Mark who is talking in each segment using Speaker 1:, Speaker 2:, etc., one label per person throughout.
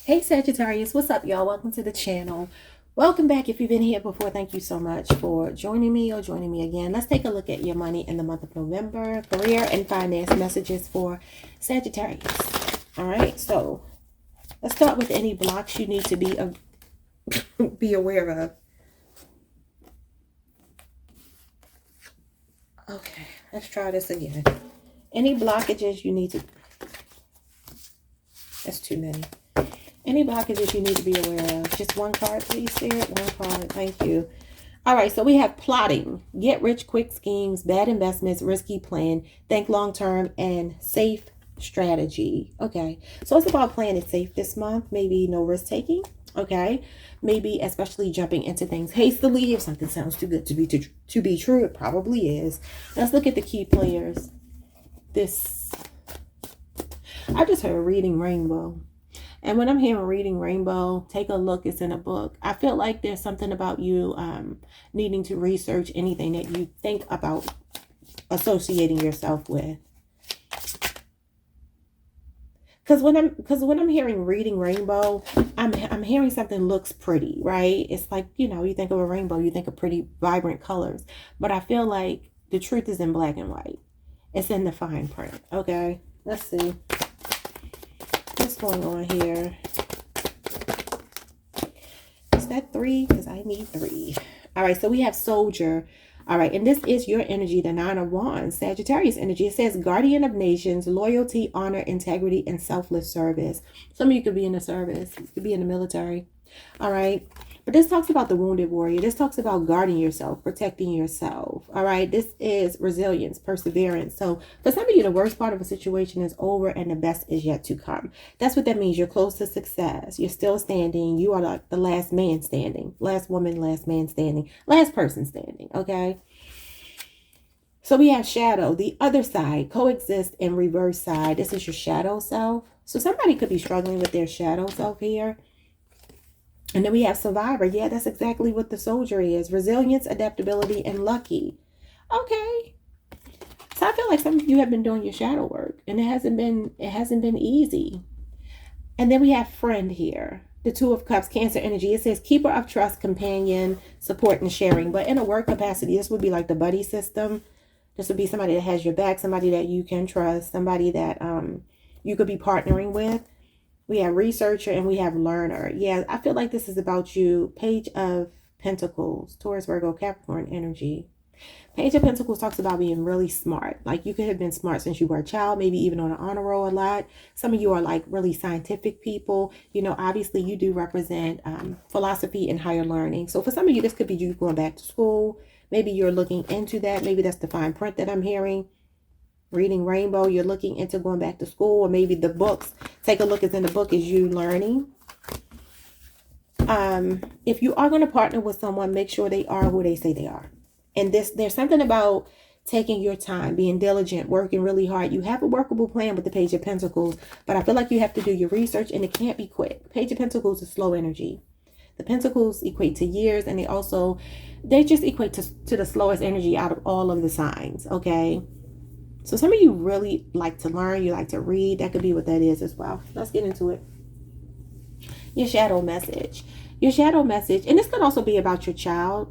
Speaker 1: Hey Sagittarius, what's up, y'all? Welcome to the channel. Welcome back. If you've been here before, thank you so much for joining me or joining me again. Let's take a look at your money in the month of November, career and finance messages for Sagittarius. All right, so let's start with any blocks you need to be aware of. Okay, let's try this again. Any blockages you need to... That's too many. Any blockages you need to be aware of. Just one card, please, Spirit. One card. Thank you. All right, so we have plotting, get rich quick schemes, bad investments, risky plan, think long term, and safe strategy. Okay, so it's about playing it safe this month. Maybe no risk taking. Okay, maybe especially jumping into things hastily. If something sounds too good to be true, it probably is. Let's look at the key players. I just heard reading rainbow. And when I'm hearing reading rainbow, take a look, it's in a book. I feel like there's something about you needing to research anything that you think about associating yourself with. Because when I'm hearing reading rainbow, I'm hearing something looks pretty, right? It's like, you think of a rainbow, you think of pretty vibrant colors. But I feel like the truth is in black and white. It's in the fine print. Okay, let's see. What's going on here? Is that 3? Because I need 3. All right, so we have soldier. All right, and this is your energy, the 9 of Wands, Sagittarius energy. It says guardian of nations, loyalty, honor, integrity, and selfless service. Some of you could be in the service. You could be in the military. All right. But this talks about the wounded warrior. This talks about guarding yourself, protecting yourself. All right. This is resilience, perseverance. So for some of you, the worst part of a situation is over and the best is yet to come. That's what that means. You're close to success. You're still standing. You are like the last man standing. Last woman, last man standing. Last person standing. Okay. So we have shadow, the other side, coexist and reverse side. This is your shadow self. So somebody could be struggling with their shadow self here. And then we have survivor. Yeah, that's exactly what the soldier is. Resilience, adaptability, and lucky. Okay. So I feel like some of you have been doing your shadow work and it hasn't been easy. And then we have friend here. The 2 of Cups, Cancer energy. It says keeper of trust, companion, support, and sharing. But in a work capacity, this would be like the buddy system. This would be somebody that has your back, somebody that you can trust, somebody that you could be partnering with. We have researcher and we have learner. Yeah, I feel like this is about you. Page of Pentacles, Taurus, Virgo, Capricorn energy. Page of Pentacles talks about being really smart. Like you could have been smart since you were a child, maybe even on an honor roll a lot. Some of you are like really scientific people. Obviously you do represent philosophy and higher learning. So for some of you, this could be you going back to school. Maybe you're looking into that. Maybe that's the fine print that I'm hearing. Reading rainbow, you're looking into going back to school, or maybe the books. Take a look, it's in the book, is you learning. If you are going to partner with someone, make sure they are who they say they are. And there's something about taking your time, being diligent, working really hard. You have a workable plan with the Page of Pentacles, but I feel like you have to do your research and it can't be quick. Page of Pentacles is slow energy. The Pentacles equate to years, and they just equate to the slowest energy out of all of the signs, okay? So some of you really like to learn, you like to read. That could be what that is as well. Let's get into it. Your shadow message. Your shadow message, and this could also be about your child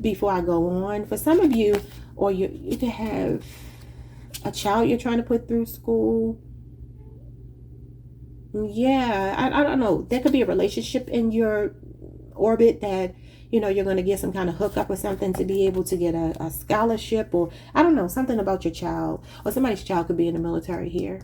Speaker 1: before I go on. For some of you, or you could have a child you're trying to put through school. Yeah, I don't know. There could be a relationship in your orbit that you're going to get some kind of hookup or something to be able to get a scholarship, or I don't know, something about your child, or somebody's child could be in the military here.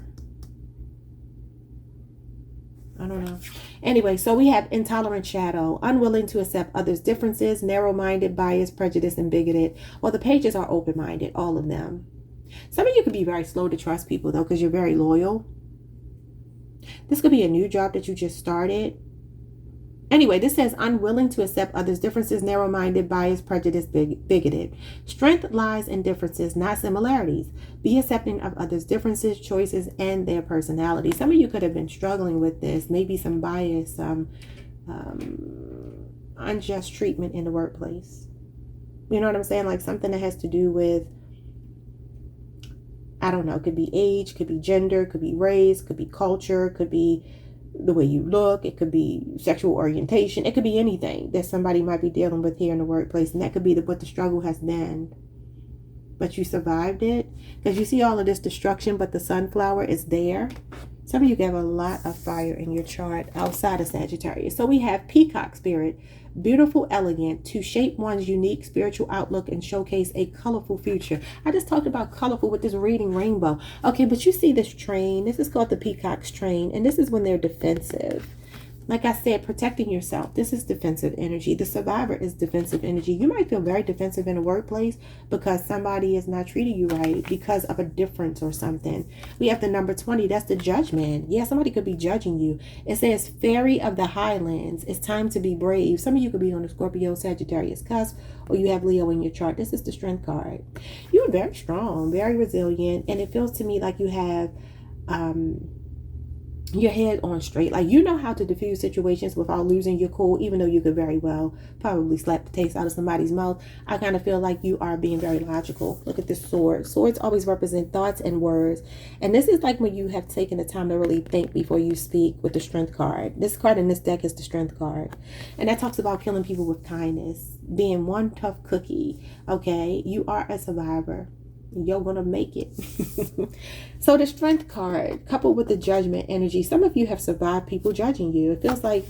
Speaker 1: I don't know. Anyway, so we have intolerant shadow, unwilling to accept others' differences, narrow-minded, biased, prejudiced, and bigoted. Well, the pages are open-minded, all of them. Some of you could be very slow to trust people, though, because you're very loyal. This could be a new job that you just started. Anyway, this says unwilling to accept others' differences, narrow-minded, biased, prejudiced, bigoted. Strength lies in differences, not similarities. Be accepting of others' differences, choices, and their personality. Some of you could have been struggling with this. Maybe some bias, unjust treatment in the workplace. You know what I'm saying? Like something that has to do with, I don't know, could be age, could be gender, could be race, could be culture, could be the way you look. It could be sexual orientation. It could be anything that somebody might be dealing with here in the workplace. And that could be what the struggle has been. But you survived it. Because you see all of this destruction, but the sunflower is there. Some of you have a lot of fire in your chart outside of Sagittarius. So we have peacock spirit, beautiful, elegant, to shape one's unique spiritual outlook and showcase a colorful future. I just talked about colorful with this reading rainbow. Okay, but you see this train. This is called the peacock's train. And this is when they're defensive. Like I said, protecting yourself. This is defensive energy. The survivor is defensive energy. You might feel very defensive in a workplace because somebody is not treating you right because of a difference or something. We have the number 20. That's the judgment. Yeah, somebody could be judging you. It says, Fairy of the Highlands. It's time to be brave. Some of you could be on the Scorpio, Sagittarius cusp, or you have Leo in your chart. This is the strength card. You are very strong, very resilient, and it feels to me like you have your head on straight. Like you know how to diffuse situations without losing your cool, even though you could very well probably slap the taste out of somebody's mouth. I kind of feel like you are being very logical. Look at this sword. Swords always represent thoughts and words. And this is like when you have taken the time to really think before you speak with the strength card. This card in this deck is the strength card. And that talks about killing people with kindness, being one tough cookie. Okay, you are a survivor. You're gonna make it. So the strength card coupled with the judgment energy, some of you have survived people judging you. It feels like,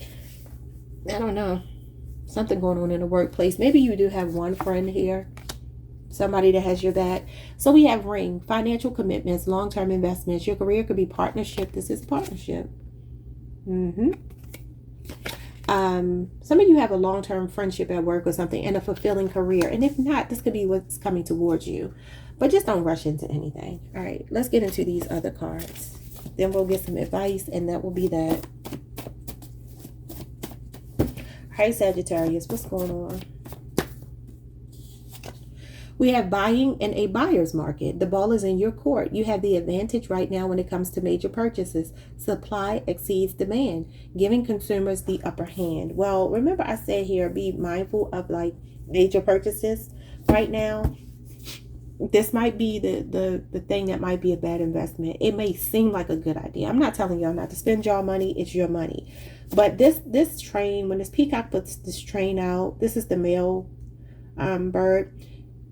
Speaker 1: I don't know, something going on in the workplace. Maybe you do have one friend here, somebody that has your back. So we have ring, financial commitments, long-term investments. Your career could be partnership. This is partnership. Some of you have a long-term friendship at work or something and a fulfilling career. And if not, this could be what's coming towards you. But just don't rush into anything. All right, let's get into these other cards. Then we'll get some advice, and that will be that. All right, Sagittarius, what's going on? We have buying in a buyer's market. The ball is in your court. You have the advantage right now when it comes to major purchases. Supply exceeds demand, giving consumers the upper hand. Well, remember I said here, be mindful of like major purchases right now. This might be the thing that might be a bad investment. It may seem like a good idea. I'm not telling y'all not to spend y'all money. It's your money. But this train, when this peacock puts this train out, this is the male bird.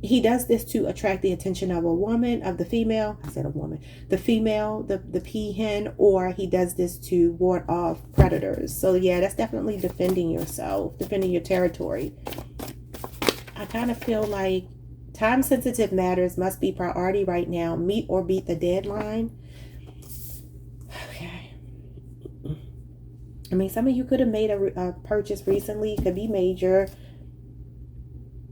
Speaker 1: He does this to attract the attention of a woman, of the female. I said a woman. The female, the peahen, or he does this to ward off predators. So yeah, that's definitely defending yourself, defending your territory. I kind of feel like time-sensitive matters must be priority right now. Meet or beat the deadline. Okay. I mean, some of you could have made a purchase recently. It could be major.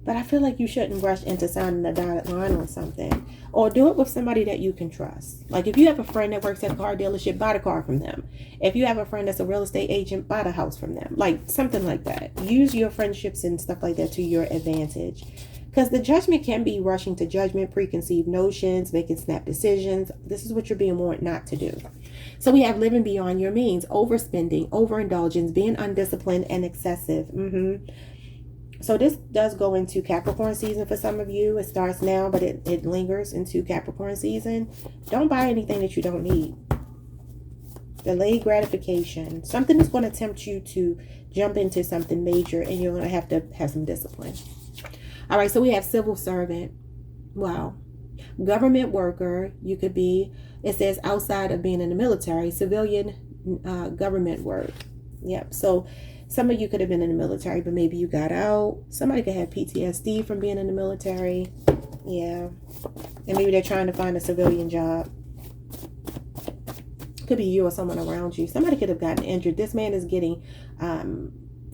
Speaker 1: But I feel like you shouldn't rush into signing a dotted line on something. Or do it with somebody that you can trust. Like if you have a friend that works at a car dealership, buy the car from them. If you have a friend that's a real estate agent, buy the house from them. Like something like that. Use your friendships and stuff like that to your advantage. Because the judgment can be rushing to judgment, preconceived notions, making snap decisions. This is what you're being warned not to do. So we have living beyond your means, overspending, overindulgence, being undisciplined and excessive. So this does go into Capricorn season for some of you. It starts now, but it lingers into Capricorn season. Don't buy anything that you don't need. Delayed gratification. Something is going to tempt you to jump into something major, and you're going to have some discipline. All right, so we have civil servant. Wow. Government worker. You could be, it says outside of being in the military, civilian government work. Yep. So some of you could have been in the military, but maybe you got out. Somebody could have PTSD from being in the military. Yeah. And maybe they're trying to find a civilian job. Could be you or someone around you. Somebody could have gotten injured. This man is getting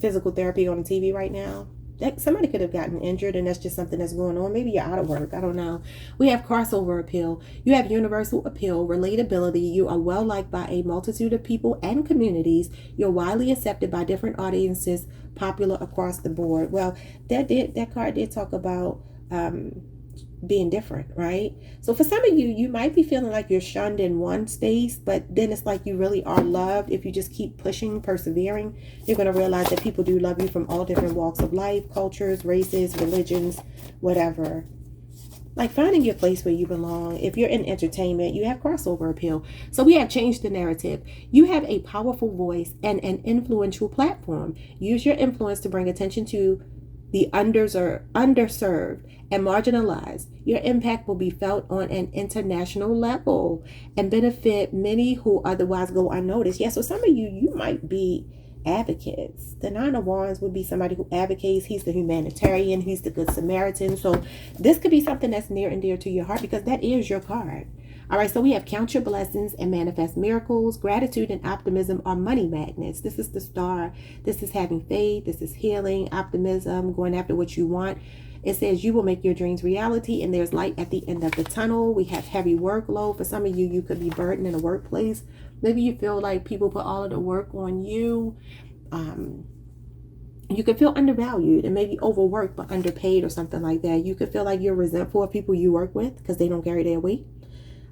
Speaker 1: physical therapy on the TV right now. Somebody could have gotten injured, and that's just something that's going on. Maybe you're out of work. I don't know. We have crossover appeal. You have universal appeal, relatability. You are well liked by a multitude of people and communities. You're widely accepted by different audiences, popular across the board. Well, that card did talk about being different, right? So for some of you, you might be feeling like you're shunned in one space, but then it's like you really are loved. If you just keep pushing, persevering, you're going to realize that people do love you from all different walks of life, cultures, races, religions, whatever. like finding your place where you belong. If you're in entertainment, you have crossover appeal. So we have changed the narrative. You have a powerful voice and an influential platform. Use your influence to bring attention to the underserved and marginalized. Your impact will be felt on an international level and benefit many who otherwise go unnoticed. Yeah, so some of you might be advocates. The Nine of Wands would be somebody who advocates. He's the humanitarian. He's the good Samaritan. So this could be something that's near and dear to your heart because that is your card. All right, so we have count your blessings and manifest miracles. Gratitude and optimism are money magnets. This is the star. This is having faith. This is healing, optimism, going after what you want. It says you will make your dreams reality, and there's light at the end of the tunnel. We have heavy workload. For some of you, you could be burdened in a workplace. Maybe you feel like people put all of the work on you. You could feel undervalued and maybe overworked but underpaid or something like that. You could feel like you're resentful of people you work with because they don't carry their weight.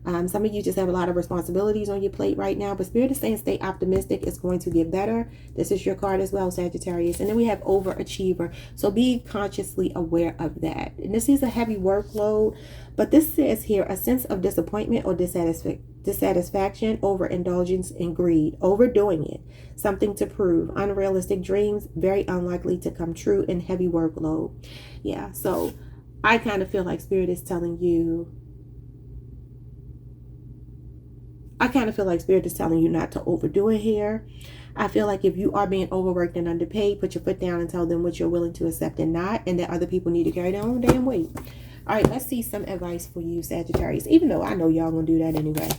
Speaker 1: Some of you just have a lot of responsibilities on your plate right now, but Spirit is saying stay optimistic. It's going to get better. This is your card as well, Sagittarius. And then we have overachiever. So be consciously aware of that. And this is a heavy workload, but this says here a sense of disappointment or dissatisfaction, overindulgence, and greed, overdoing it, something to prove, unrealistic dreams, very unlikely to come true, and heavy workload. Yeah, so I kind of feel like Spirit is telling you, not to overdo it here. I feel like if you are being overworked and underpaid, put your foot down and tell them what you're willing to accept and not, and that other people need to carry their own damn weight. All right, let's see some advice for you, Sagittarius, even though I know y'all gonna do that anyway.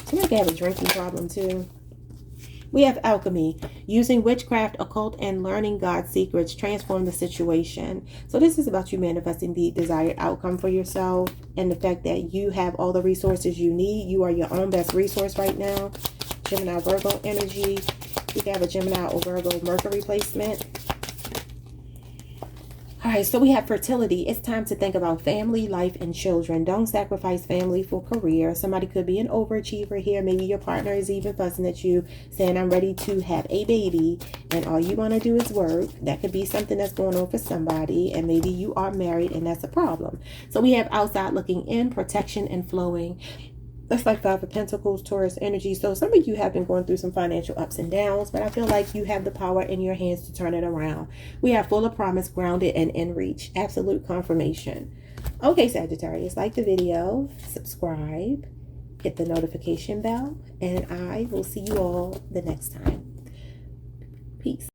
Speaker 1: Somebody could have a drinking problem too. We have alchemy, using witchcraft, occult, and learning God's secrets, transform the situation. So this is about you manifesting the desired outcome for yourself and the fact that you have all the resources you need. You are your own best resource right now. Gemini, Virgo energy. We can have a Gemini or Virgo Mercury placement. All right, so we have fertility. It's time to think about family, life, and children. Don't sacrifice family for career. Somebody could be an overachiever here. Maybe your partner is even fussing at you, saying, I'm ready to have a baby, and all you want to do is work. That could be something that's going on for somebody, and maybe you are married, and that's a problem. So we have outside looking in, protection, and flowing. That's like Five of Pentacles, Taurus energy. So some of you have been going through some financial ups and downs, but I feel like you have the power in your hands to turn it around. We have full of promise, grounded, and in reach. Absolute confirmation. Okay, Sagittarius, like the video, subscribe, hit the notification bell, and I will see you all the next time. Peace.